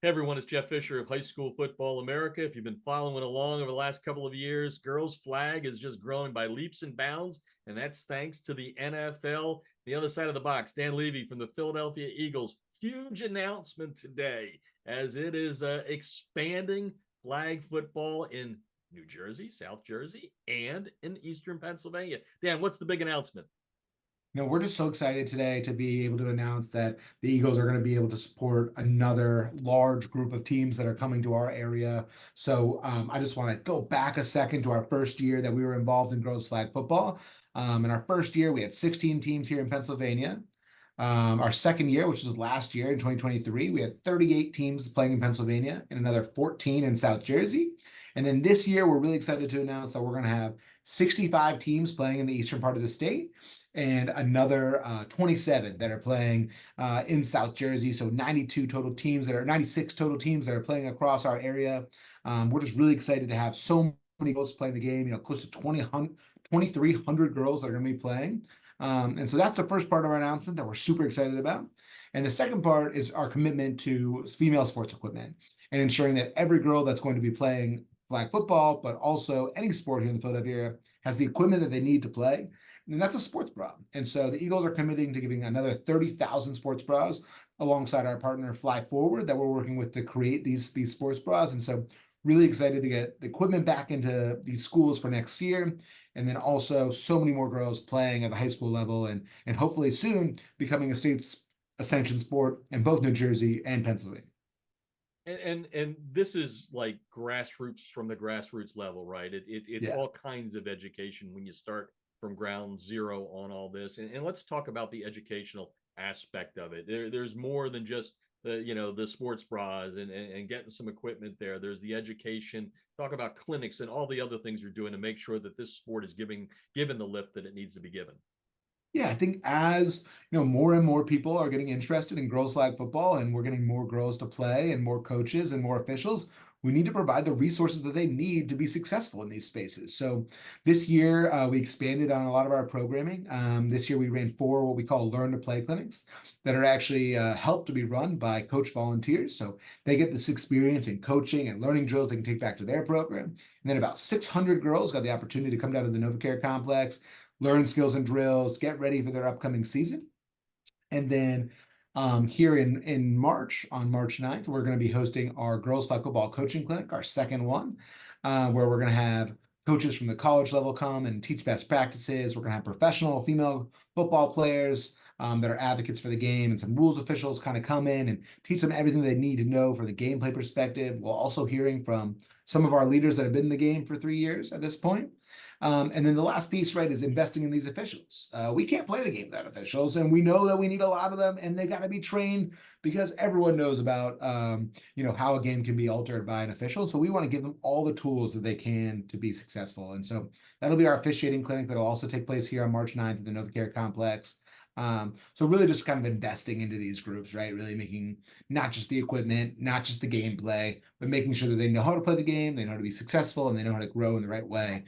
Hey everyone, it's Jeff Fisher of High School Football America. If you've been following along over the last couple of years, girls flag is just growing by leaps and bounds, and that's thanks to the NFL. The other side of the box, Dan Levy from the Philadelphia Eagles. Huge announcement today as it is expanding flag football in New Jersey, South Jersey, and in Eastern Pennsylvania. Dan, what's the big announcement? No, we're just so excited today to be able to announce that the Eagles are going to be able to support another large group of teams that are coming to our area. So I just want to go back a second to our first year that we were involved in girls flag football. In our first year, we had 16 teams here in Pennsylvania. Our second year, which was last year in 2023, we had 38 teams playing in Pennsylvania and another 14 in South Jersey. And then this year, we're really excited to announce that we're going to have 65 teams playing in the eastern part of the state and another 27 that are playing in South Jersey. So 96 total teams that are playing across our area. We're just really excited to have so many girls playing the game, close to 2,300 girls that are going to be playing. And so that's the first part of our announcement that we're super excited about. And the second part is our commitment to female sports equipment and ensuring that every girl that's going to be playing flag football, but also any sport here in the Philadelphia area, has the equipment that they need to play. And that's a sports bra. And so the Eagles are committing to giving another 30,000 sports bras alongside our partner Fly Forward that we're working with to create these sports bras. And so really excited to get the equipment back into these schools for next year. And then also so many more girls playing at the high school level and hopefully soon becoming a state's sanctioned sport in both New Jersey and Pennsylvania. And this is like grassroots from the grassroots level, right? It's Yeah. all kinds of education when you start from ground zero on all this. And let's talk about the educational aspect of it. There's more than just the sports bras and getting some equipment there. There's the education. Talk about clinics and all the other things you're doing to make sure that this sport is given the lift that it needs to be given. Yeah, I think as more and more people are getting interested in girls flag football and we're getting more girls to play and more coaches and more officials, we need to provide the resources that they need to be successful in these spaces. So this year we expanded on a lot of our programming. This year we ran 4 what we call learn to play clinics that are actually helped to be run by coach volunteers. So they get this experience in coaching and learning drills they can take back to their program. And then about 600 girls got the opportunity to come down to the NovaCare complex, learn skills and drills, get ready for their upcoming season. And then here in March, on March 9th, we're going to be hosting our girls flag football coaching clinic, our second one, where we're going to have coaches from the college level come and teach best practices. We're going to have professional female football players that are advocates for the game and some rules officials kind of come in and teach them everything they need to know for the gameplay perspective, while also hearing from some of our leaders that have been in the game for 3 years at this point. And then the last piece, right, is investing in these officials. We can't play the game without officials, and we know that we need a lot of them, and they got to be trained because everyone knows about, how a game can be altered by an official. So we want to give them all the tools that they can to be successful. And so that'll be our officiating clinic that'll also take place here on March 9th at the NovaCare Complex. So really just kind of investing into these groups, right? Really making not just the equipment, not just the gameplay, but making sure that they know how to play the game, they know how to be successful, and they know how to grow in the right way,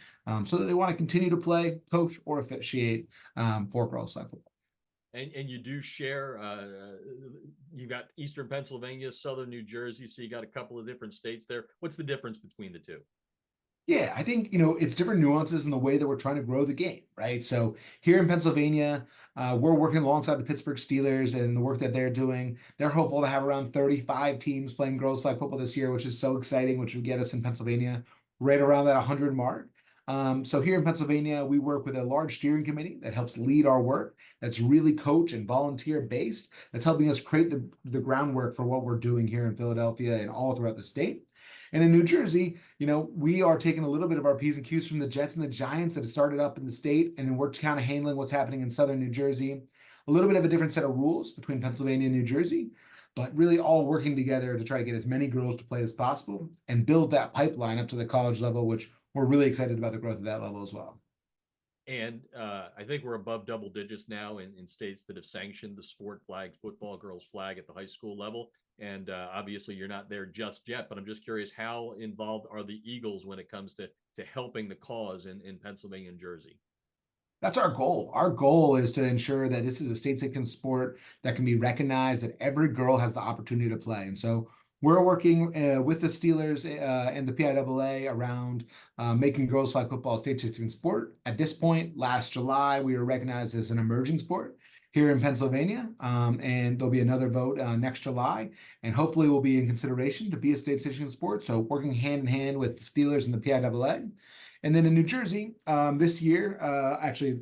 so that they want to continue to play, coach, or officiate for girls flag football. And you do share. You got Eastern Pennsylvania, Southern New Jersey, so you got a couple of different states there. What's the difference between the two? Yeah, I think, it's different nuances in the way that we're trying to grow the game, right? So here in Pennsylvania, we're working alongside the Pittsburgh Steelers and the work that they're doing. They're hopeful to have around 35 teams playing girls flag football this year, which is so exciting, which would get us in Pennsylvania right around that 100 mark. So here in Pennsylvania, we work with a large steering committee that helps lead our work. That's really coach and volunteer based. That's helping us create the groundwork for what we're doing here in Philadelphia and all throughout the state. And in New Jersey, we are taking a little bit of our P's and Q's from the Jets and the Giants that have started up in the state, and then we're kind of handling what's happening in Southern New Jersey. A little bit of a different set of rules between Pennsylvania and New Jersey, but really all working together to try to get as many girls to play as possible and build that pipeline up to the college level, which we're really excited about the growth of that level as well. And I think we're above double digits now in states that have sanctioned the sport flag, football, girls flag at the high school level. And obviously, you're not there just yet, but I'm just curious, how involved are the Eagles when it comes to helping the cause in Pennsylvania and Jersey? That's our goal. Our goal is to ensure that this is a state sanctioned sport that can be recognized, that every girl has the opportunity to play. And so We're working with the Steelers and the PIAA around making girls flag football a state-sanctioned sport. At this point, last July, we were recognized as an emerging sport here in Pennsylvania, and there'll be another vote next July, and hopefully will be in consideration to be a state-sanctioned sport. So working hand in hand with the Steelers and the PIAA. And then in New Jersey, this year, actually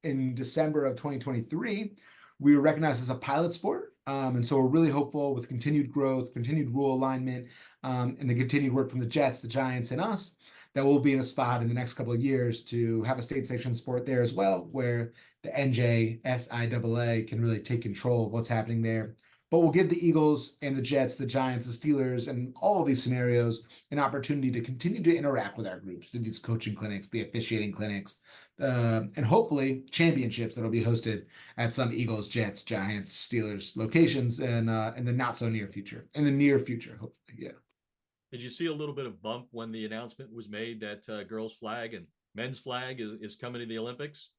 in December of 2023, we were recognized as a pilot sport. And so we're really hopeful with continued growth, continued rule alignment, and the continued work from the Jets, the Giants, and us that we'll be in a spot in the next couple of years to have a state sanctioned sport there as well, where the NJSIAA can really take control of what's happening there. But we'll give the Eagles and the Jets, the Giants, the Steelers, and all of these scenarios an opportunity to continue to interact with our groups through these coaching clinics, the officiating clinics, and hopefully championships that'll be hosted at some Eagles, Jets, Giants, Steelers locations and in the not so near future. In the near future, hopefully. Yeah. Did you see a little bit of bump when the announcement was made that girls flag and men's flag is coming to the Olympics?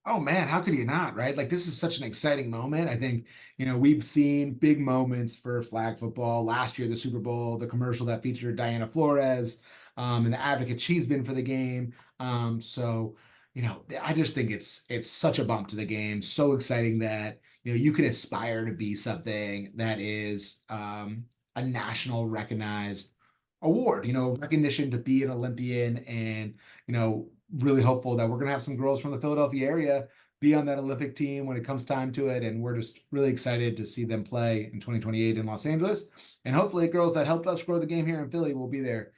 Oh man, how could you not, right? Like this is such an exciting moment. I think, we've seen big moments for flag football. Last year, the Super Bowl, the commercial that featured Diana Flores, and the advocate she's been for the game. I just think it's such a bump to the game. So exciting that, you can aspire to be something that is a national recognized award, recognition to be an Olympian and, really hopeful that we're going to have some girls from the Philadelphia area be on that Olympic team when it comes time to it. And we're just really excited to see them play in 2028 in Los Angeles. And hopefully girls that helped us grow the game here in Philly will be there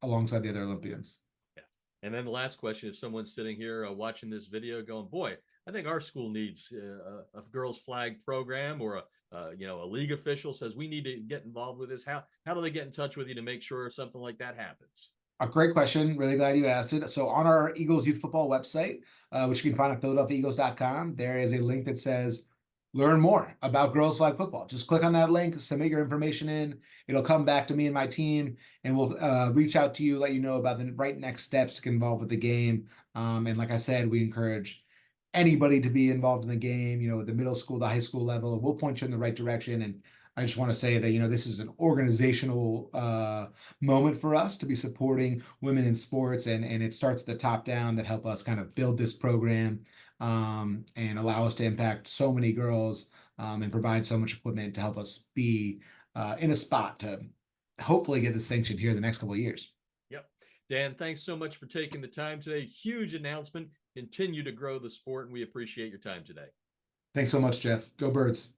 alongside the other Olympians. Yeah. And then the last question, if someone's sitting here watching this video going, boy, I think our school needs a girls flag program or a league official says we need to get involved with this. How do they get in touch with you to make sure something like that happens? A great question. Really glad you asked it. So on our Eagles Youth Football website, which you can find at PhiladelphiaEagles.com, there is a link that says learn more about girls flag football. Just click on that link, submit your information in. It'll come back to me and my team, and we'll reach out to you, let you know about the right next steps to get involved with the game. And like I said, we encourage anybody to be involved in the game, at the middle school, the high school level. We'll point you in the right direction. And I just want to say that, this is an organizational moment for us to be supporting women in sports. And it starts at the top down that help us kind of build this program and allow us to impact so many girls and provide so much equipment to help us be in a spot to hopefully get the sanction here in the next couple of years. Yep. Dan, thanks so much for taking the time today. Huge announcement. Continue to grow the sport, and we appreciate your time today. Thanks so much, Jeff. Go Birds.